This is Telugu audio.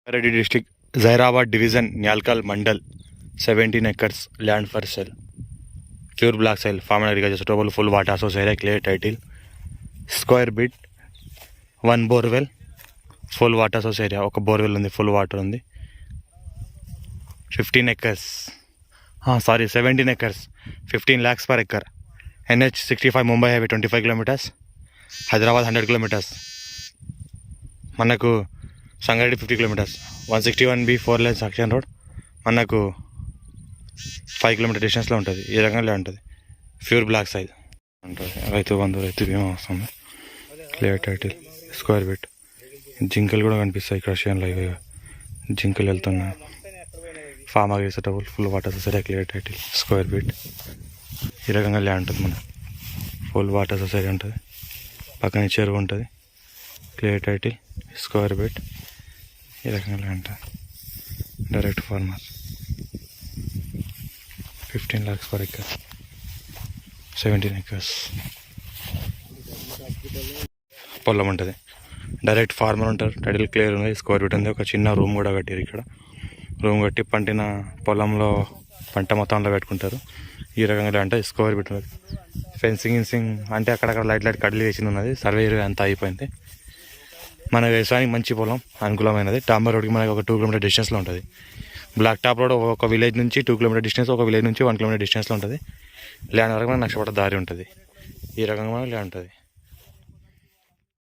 Reddy district, Zairabad division, Nyalkal mandal, 17 acres land for sale. Pure black soil, farm and agriculture suitable, full water source area, clear title, square bit, one borewell, full water source area, oka borewell undi, full water undi. 15 acres. 17 acres, 15 lakhs per acre. NH 65 Mumbai highway 25 kilometers, Hyderabad 100 kilometers. మనకు Sangareddy 50 kilometres, 161B 4 line section road మనకు 5 కిలోమీటర్ డిస్టెన్స్లో ఉంటుంది. ఈ రకంగా ఉంటుంది. ప్యూర్ బ్లాక్ సైజ్ ఉంటుంది. రైతు బంధు, రైతు బీమా వస్తుంది. Clear title, square bit. జింకలు కూడా కనిపిస్తాయి ఇక్కడ షేన్లో. జింకలు వెళ్తున్నాయి. Farm agriculturable, full water society, clear title, square bit. ఈ రకంగా ల్యాండ్ ఉంటుంది. మన ఫుల్ వాటర్ సొసైటీ ఉంటుంది. పక్కన చెరువు ఉంటుంది. Clear title, square bit. ఈ రకంగా land direct farmer. 15 lakhs per acre, 17 acres. పొలం ఉంటుంది. డైరెక్ట్ ఫార్మర్ ఉంటారు. టైటిల్ క్లియర్ ఉంది. స్క్వేర్ బిట్ ఉంది. ఒక చిన్న రూమ్ కూడా కట్టారు ఇక్కడ. రూమ్ కట్టి పంటిన పొలంలో పంట మొత్తంలో పెట్టుకుంటారు. ఈ రకంగా అంటే స్క్వేర్ బిట్ ఉంది. ఫెన్సింగ్ అంటే అక్కడక్కడ లైట్ కడ్లు వేసింది ఉన్నది. సర్వే అంతా అయిపోయింది. మన వ్యవసాయానికి మంచి పొలం, అనుకూలమైనది. టాంబర్ రోడ్కి మనకి ఒక 2 కిలోమీటర్ డిస్టెన్స్లో ఉంటుంది. బ్లాక్ టాప్ రోడ్ ఒక విలేజ్ నుంచి 2 కిలోమీటర్ డిస్టెన్స్, ఒక విలేజ్ నుంచి 1 కిలోమీటర్ డిస్టెన్స్లో ఉంటుంది. ల్యాండ్ వరకు మనకు నష్టపడ దారి ఉంటుంది. ఈ రకంగా మనకు ల్యాండ్ ఉంటుంది.